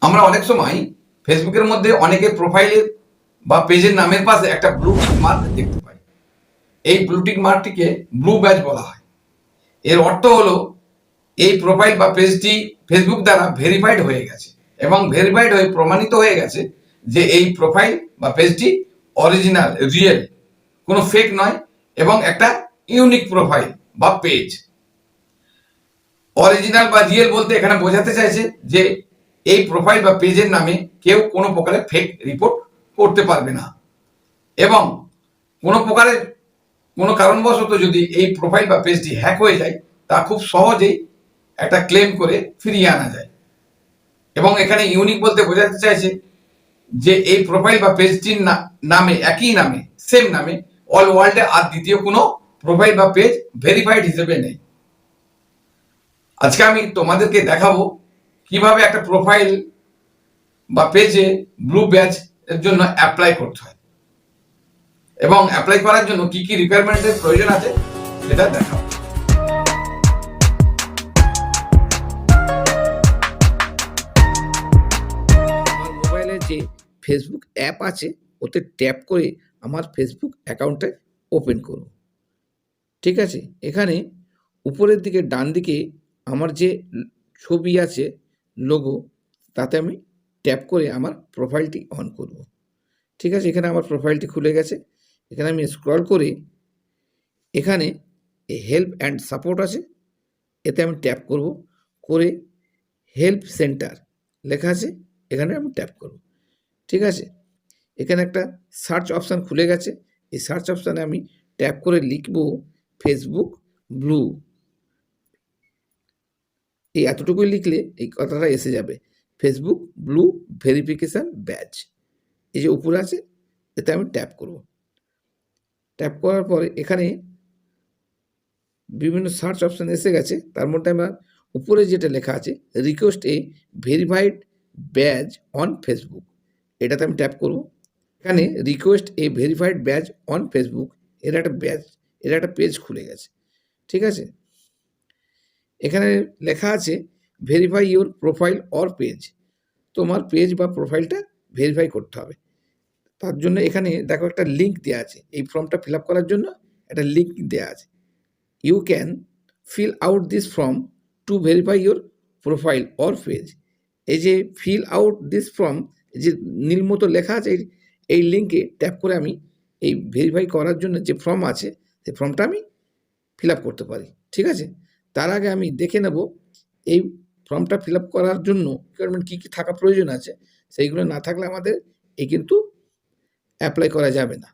আমরা অনেক সময় ফেসবুকের মধ্যে অনেকের প্রোফাইলের বা পেজের নামের পাশে একটা ব্লু টিক মার্ক দেখতে পাই। এই ব্লু টিক মার্কটিকে ব্লু ব্যাজ বলা হয়। এর অর্থ হলো এই প্রোফাইল বা পেজটি ফেসবুক দ্বারা ভেরিফাইড হয়ে গেছে এবং ভেরিফাইড হয়ে প্রমাণিত হয়ে গেছে যে এই প্রোফাইল বা পেজটি অরিজিনাল, রিয়েল, কোনো ফেক নয় এবং একটা ইউনিক প্রোফাইল বা পেজ। অরিজিনাল বা রিয়েল বলতে এখানে বোঝাতে চাইছে যে এই প্রোফাইল বা পেজের নামে কেউ কোনো প্রকারের ফেক রিপোর্ট করতে পারবে না এবং কোনো প্রকারের কোনো কারণবশত যদি এই প্রোফাইল বা পেজটি হ্যাক হয়ে যায় তা খুব সহজেই একটা ক্লেম করে ফিরিয়ে আনা যায়। এবং এখানে ইউনিক বলতে বোঝাতে চাইছে যে এই প্রোফাইল বা পেজটির নামে, একই নামে, সেম নামে অল ওয়ার্ল্ডে আর দ্বিতীয় কোনো প্রোফাইল বা পেজ ভেরিফাইড হিসেবে নেই। আজকে আমি তোমাদেরকে দেখাবো কিভাবে একটা প্রোফাইল বা পেজে ব্লু ব্যাজ এর জন্য অ্যাপ্লাই করতে হয় এবং অ্যাপ্লাই করার জন্য কি কি রিকোয়ারমেন্টের প্রয়োজন আছে সেটা দেখাবো। আমার মোবাইলে যে ফেসবুক অ্যাপ আছে ওতে ট্যাপ করে আমার ফেসবুক অ্যাকাউন্টে ওপেন করব। ঠিক আছে, এখানে উপরের দিকে ডান দিকে আমার যে ছবি আছে, লোগো, তাতে আমি ট্যাপ করে আমার প্রোফাইলটি অন করব। ঠিক আছে, এখানে আমার প্রোফাইলটি খুলে গেছে। এখানে আমি স্ক্রল করে এখানে হেল্প অ্যান্ড সাপোর্ট আছে, এতে আমি ট্যাপ করব। করে হেল্প সেন্টার লেখা আছে, এখানে আমি ট্যাপ করব। ঠিক আছে, এখানে একটা সার্চ অপশান খুলে গেছে। এই সার্চ অপশানে আমি ট্যাপ করে লিখব ফেসবুক ব্লু। এই এতটুকুই লিখলে এই কথাটা এসে যাবে, ফেসবুক ব্লু ভেরিফিকেশান ব্যাজ। এই যে উপরে আছে এতে আমি ট্যাপ করব। ট্যাপ করার পরে এখানে বিভিন্ন সার্চ অপশান এসে গেছে। তার মধ্যে আমার উপরে যেটা লেখা আছে request A verified badge on Facebook, এটাতে আমি ট্যাপ করব। এখানে request A verified badge on Facebook, এর একটা ব্যাজ, এর একটা পেজ খুলে গেছে। ঠিক আছে, এখানে লেখা আছে verify your profile or page. তোমার পেজ বা প্রোফাইলটা ভেরিফাই করতে হবে। তার জন্য এখানে দেখো একটা লিঙ্ক দেওয়া আছে। এই ফর্মটা ফিল আপ করার জন্য একটা লিঙ্ক দেওয়া আছে। You can fill out this form to verify your profile or page. এই যে ফিল আউট দিস ফর্ম, যে নীল মতো লেখা আছে, এই লিঙ্কে ট্যাপ করে আমি এই ভেরিফাই করার জন্য যে ফর্ম আছে সেই ফর্মটা আমি ফিল আপ করতে পারি। ঠিক আছে, তার আগে আমি দেখে নেব এই ফর্মটা ফিল আপ করার জন্য রিকোয়ারমেন্ট কী কী থাকা প্রয়োজন আছে। সেইগুলো না থাকলে আমাদের এই কিন্তু অ্যাপ্লাই করা যাবে না।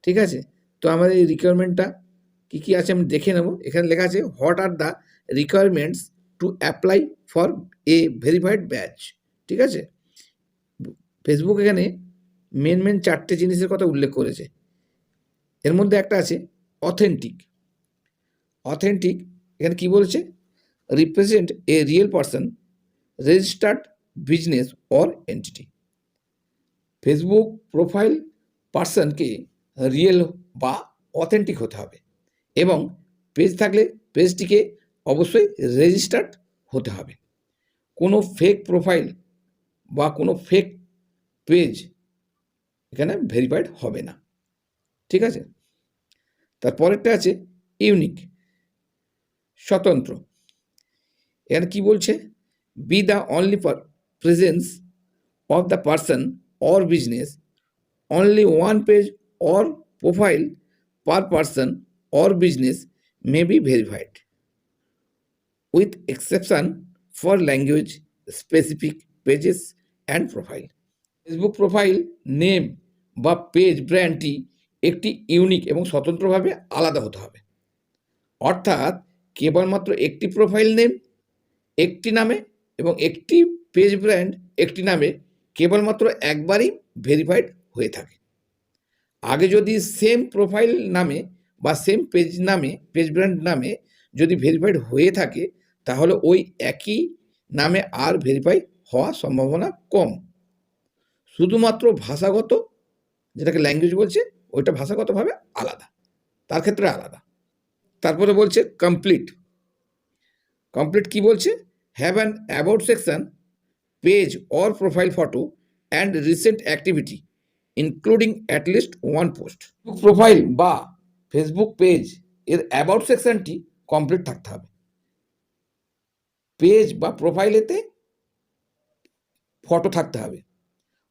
ঠিক আছে, তো আমাদের এই রিকোয়ারমেন্টটা কী কী আছে আমি দেখে নেব। এখানে লেখা আছে what are the requirements to apply for a verified batch. ঠিক আছে, ফেসবুক এখানে মেন চারটে জিনিসের কথা উল্লেখ করেছে। এর মধ্যে একটা আছে অথেন্টিক। অথেন্টিক এখানে কি বলছে, represent a real person, registered business or entity. Facebook profile পার্সনকে রিয়েল বা অথেন্টিক হতে হবে এবং পেজ থাকলে পেজটিকে অবশ্যই রেজিস্টার্ড হতে হবে। কোনো ফেক প্রোফাইল বা কোনো ফেক পেজ এখানে ভেরিফাইড হবে না। ঠিক আছে, তারপরেরটা আছে ইউনিক, স্বতন্ত্র। এখানে কি বলছে, B the only presence of the person or business, only one page or profile per person or business may be verified, with exception for language specific pages and profile. Facebook profile name বা page ব্র্যান্ডটি একটি unique এবং স্বতন্ত্রভাবে আলাদা হতে হবে। অর্থাৎ কেবলমাত্র একটি প্রোফাইল নেম একটি নামে এবং একটি পেজ ব্র্যান্ড একটি নামে কেবলমাত্র একবারই ভেরিফাইড হয়ে থাকে। আগে যদি সেম প্রোফাইল নামে বা সেম পেজ নামে, পেজ ব্র্যান্ড নামে যদি ভেরিফাইড হয়ে থাকে তাহলে ওই একই নামে আর ভেরিফাই হওয়ার সম্ভাবনা কম। শুধুমাত্র ভাষাগত, যেটাকে ল্যাঙ্গুয়েজ বলছে, ওইটা ভাষাগতভাবে আলাদা, তার ক্ষেত্রে আলাদা। তারপরে বলছে কমপ্লিট। কমপ্লিট কি বলছে, have an about section page or profile photo and recent activity including at least one post. Profile বা ফেসবুক পেজ এর অ্যাবাউট সেকশনটি কমপ্লিট থাকতে হবে। পেজ বা প্রোফাইলেতে ফটো থাকতে হবে।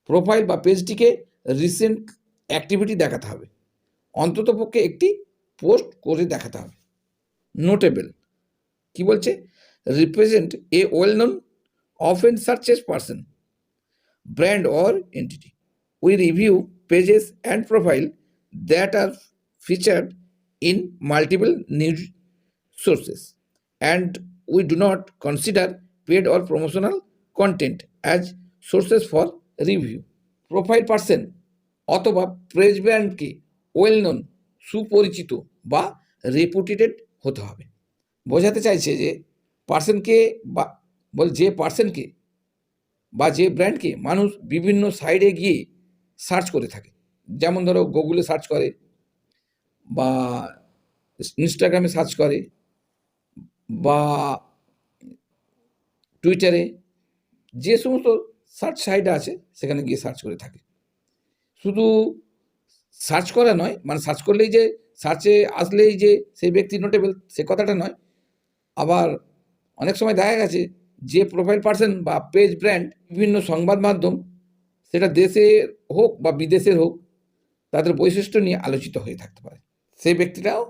প্রোফাইল বা পেজটিকে রিসেন্ট অ্যাক্টিভিটি দেখাতে হবে, অন্ততপক্ষে একটি পোস্ট করে দেখাতে হবে। নোটেবল কি বলছে, represent A well known often searches person, brand or entity. We review pages and profile that are featured in multiple news sources, and we do not consider paid or promotional content as sources for review. Profile person অথবা page ব্র্যান্ডকে well known, সুপরিচিত বা রেপুটেড হতে হবে। বোঝাতে চাইছে যে পার্সনকে বা যে পার্সনকে বা যে ব্র্যান্ডকে মানুষ বিভিন্ন সাইডে গিয়ে সার্চ করে থাকে, যেমন ধরো গুগলে সার্চ করে বা ইনস্টাগ্রামে সার্চ করে বা টুইটারে, যে সমস্ত সার্চ সাইট আছে সেখানে গিয়ে সার্চ করে থাকে। শুধু সার্চ করা নয়, মানে সার্চ করলেই যে সার্চে আসলেই যে সেই ব্যক্তি নোটেবল সে কথাটা নয়। আবার অনেক সময় দেখা গেছে যে প্রোফাইল পার্সন বা পেজ ব্র্যান্ড বিভিন্ন সংবাদ মাধ্যম, সেটা দেশের হোক বা বিদেশের হোক, তাদের বৈশিষ্ট্য নিয়ে আলোচিত হয়ে থাকতে পারে, সেই ব্যক্তিটাও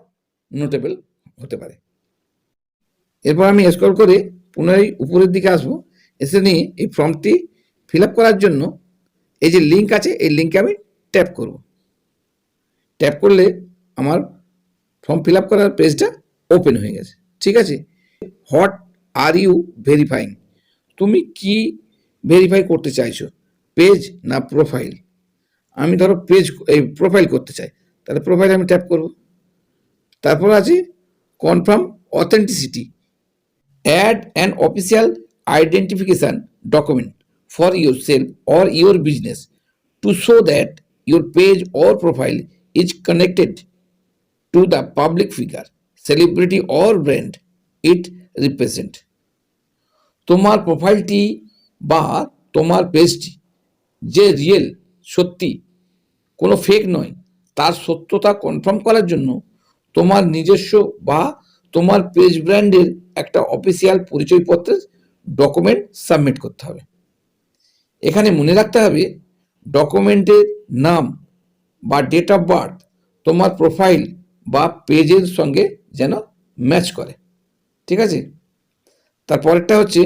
নোটেবল হতে পারে। এরপর আমি স্ক্রল করে পুনরায় উপরের দিকে আসবো, এসে নিয়ে এই ফর্মটি ফিল আপ করার জন্য এই যে লিঙ্ক আছে, এই লিঙ্কে আমি ট্যাপ করব। ট্যাপ করলে আমার ফর্ম ফিল আপ করার পেজটা ওপেন হয়ে গেছে। ঠিক আছে, হোয়াট আর ইউ ভেরিফাইং, তুমি কি ভেরিফাই করতে চাইছো, পেজ না প্রোফাইল? আমি ধরো পেজ এই প্রোফাইল করতে চাই, তাহলে প্রোফাইল আমি ট্যাপ করব। তারপর আছে confirm authenticity, add an official identification document for your self or your business to show that your page or profile is connected to the public figure, celebrity or brand it represent. তোমার প্রোফাইলটি বা তোমার পেজটি যে real, সত্যি, কোনো fake নয়, তার সত্যতা কনফার্ম করার জন্য তোমার নিজস্ব বা তোমার পেজ ব্র্যান্ডের একটা অফিসিয়াল পরিচয়পত্রের ডকুমেন্ট সাবমিট করতে হবে। এখানে মনে রাখতে হবে ডকুমেন্টের নাম বা ডেট অফ বার্থ তোমার প্রোফাইল বা পেজের সঙ্গে যেন ম্যাচ করে। ঠিক আছে, তারপরেরটা হচ্ছে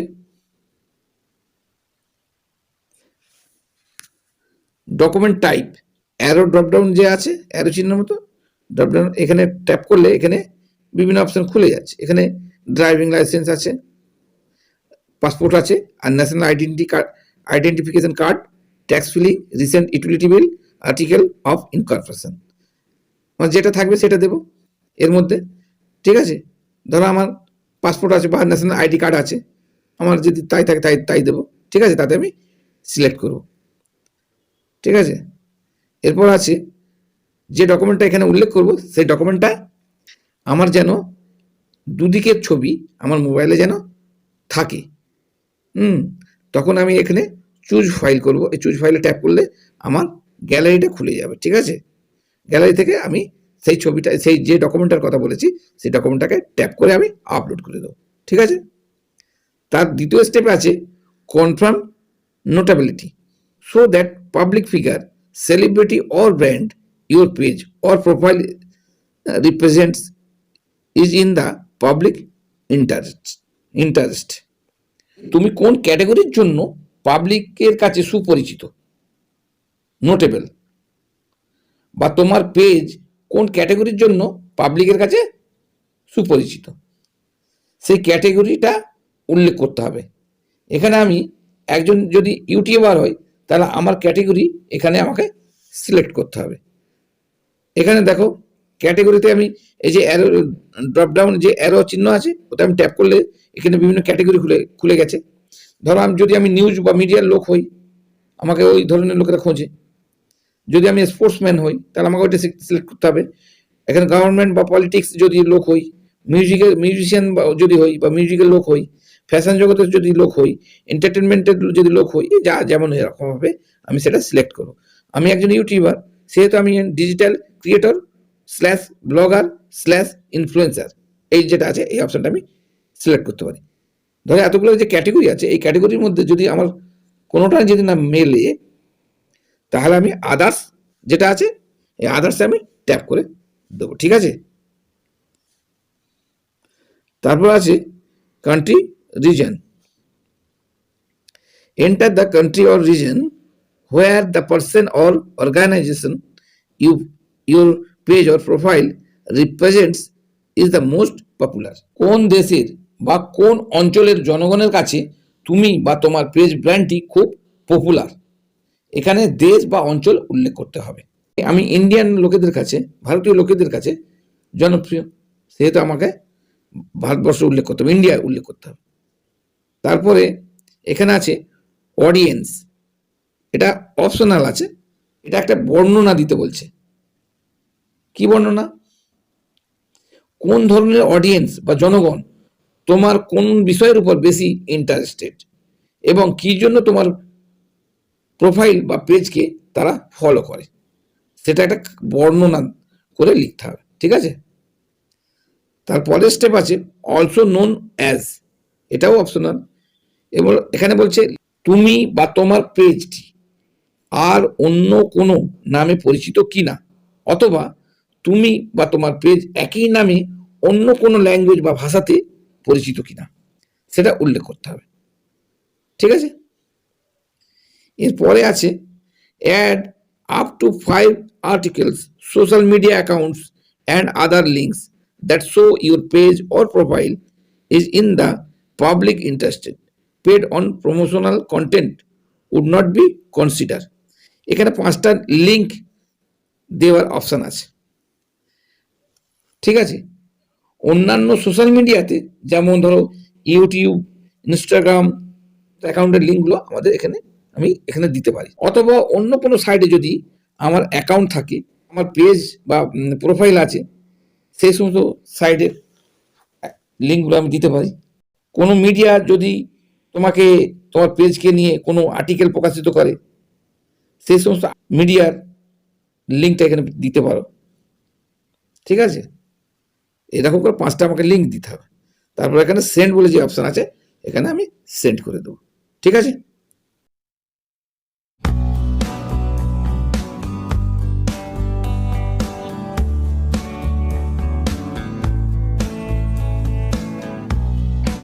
ডকুমেন্ট টাইপ, অ্যারো ড্রপডাউন যে আছে, অ্যারো চিহ্নের মতো ড্রপডাউন, এখানে ট্যাপ করলে এখানে বিভিন্ন অপশন খুলে যাচ্ছে। এখানে ড্রাইভিং লাইসেন্স আছে, পাসপোর্ট আছে, আর national identification card, tax filing, recent utility bill, article of incorporation, আমার যেটা থাকবে সেটা দেবো এর মধ্যে। ঠিক আছে, ধরো আমার পাসপোর্ট আছে বা ন্যাশনাল আইডি কার্ড আছে, আমার যদি তাই থাকে তাই দেবো। ঠিক আছে, তাতে আমি সিলেক্ট করব। ঠিক আছে, এরপর আছে যে ডকুমেন্টটা এখানে উল্লেখ করব, সেই ডকুমেন্টটা আমার যেন দুদিকের ছবি আমার মোবাইলে যেন থাকে। তখন আমি এখানে চুজ ফাইল করব। এই চুজ ফাইলে ট্যাপ করলে আমার গ্যালারিটা খুলে যাবে। ঠিক আছে, গ্যালারি থেকে আমি সেই ছবিটা, সেই যে ডকুমেন্টটার কথা বলেছি, সেই ডকুমেন্টটাকে ট্যাপ করে আমি আপলোড করে দেবো। ঠিক আছে, তার দ্বিতীয় স্টেপে আছে confirm নোটেবিলিটি, so that public figure, celebrity or brand your page or profile represents is in the public interest. তুমি কোন ক্যাটাগরির জন্য পাবলিকের কাছে সুপরিচিত, নোটেবল, বা তোমার পেজ কোন ক্যাটাগরির জন্য পাবলিকের কাছে সুপরিচিত, সেই ক্যাটাগরিটা উল্লেখ করতে হবে। এখানে আমি একজন যদি ইউটিউবার হয়, তাহলে আমার ক্যাটাগরি এখানে আমাকে সিলেক্ট করতে হবে। এখানে দেখো ক্যাটাগরিতে আমি এই যে অ্যারো ড্রপডাউন যে অ্যারো চিহ্ন আছে, ওটা আমি ট্যাপ করলে এখানে বিভিন্ন ক্যাটাগরি খুলে গেছে। ধরো যদি আমি নিউজ বা মিডিয়ার লোক হই, আমাকে ওই ধরনের লোকেরা খোঁজে। যদি আমি স্পোর্টসম্যান হই, তাহলে আমাকে ওইটা সিলেক্ট করতে হবে। এখানে গভর্নমেন্ট বা পলিটিক্স যদি লোক হই, মিউজিশিয়ান যদি হই বা মিউজিক্যাল লোক হই, ফ্যাশন জগতের যদি লোক হই, এন্টারটেনমেন্টের যদি লোক হই, যা যেমন এরকম হবে আমি সেটা সিলেক্ট করবো। আমি একজন ইউটিউবার, সেহেতু আমি digital creator slash blogger slash influencer, এই যেটা আছে এই অপশনটা আমি সিলেক্ট করতে পারি। ধরো এতগুলো যে ক্যাটেগরি আছে, এই ক্যাটেগরির মধ্যে যদি আমার কোনোটা যদি না মেলে, তাহলে আমি আদার্স যেটা আছে এই আদার্সে আমি ট্যাপ করে দেবো। ঠিক আছে, তারপর আছে country reason. Enter the country or reason where the person or organization your page or profile represents is the most popular. কোন দেশের বা কোন অঞ্চলের জনগণের কাছে তুমি বা তোমার পেজ ব্র্যান্ডটি খুব পপুলার, এখানে দেশ বা অঞ্চল উল্লেখ করতে হবে। আমি ইন্ডিয়ান লোকেদের কাছে, ভারতীয় লোকেদের কাছে জনপ্রিয়, সেহেতু আমাকে ভারতবর্ষ উল্লেখ করতে হবে, ইন্ডিয়া উল্লেখ করতে হবে। তারপরে এখানে আছে অডিয়েন্স, এটা অপশনাল আছে, এটা একটা বর্ণনা দিতে বলছে। কি বর্ণনা? কোন ধরনের অডিয়েন্স বা জনগণ তোমার কোন বিষয়ের উপর বেশি ইন্টারেস্টেড এবং কি জন্য তোমার প্রোফাইল বা পেজকে তারা ফলো করে, সেটা একটা বর্ণনা করে লিখতে হবে। ঠিক আছে, তারপরের স্টেপ আছে অলসো নোন অ্যাজ, এটাও অপশনাল। এবং এখানে বলছে তুমি বা তোমার পেজটি আর অন্য কোনো নামে পরিচিত কিনা, অথবা তুমি বা তোমার পেজ একই নামে অন্য কোনো ল্যাঙ্গুয়েজ বা ভাষাতে পরিচিত কিনা, সেটা উল্লেখ করতে হবে। ঠিক আছে, এরপরে আছে add up to 5 articles, social media accounts and other links that show your page or profile is in the public interested, paid on promotional content would not be consider. এখানে 5টা লিঙ্ক দেওয়ার অপশান আছে। ঠিক আছে, অন্যান্য social মিডিয়াতে যেমন ধরো ইউটিউব, ইনস্টাগ্রাম অ্যাকাউন্টের লিঙ্কগুলো আমাদের আমি এখানে দিতে পারি, অথবা অন্য কোনো সাইটে যদি আমার অ্যাকাউন্ট থাকে, আমার পেজ বা প্রোফাইল আছে, সেই সমস্ত সাইটের লিঙ্কগুলো আমি দিতে পারি। কোনো মিডিয়া যদি তোমার পেজকে নিয়ে কোনো আর্টিকেল প্রকাশিত করে, সেই সমস্ত মিডিয়ার লিঙ্কটা এখানে দিতে পারো। ঠিক আছে, এরকম করে 5টা আমাকে লিঙ্ক দিতে হবে। তারপর এখানে সেন্ড বলে যে অপশান আছে, এখানে আমি সেন্ড করে দেবো। ঠিক আছে।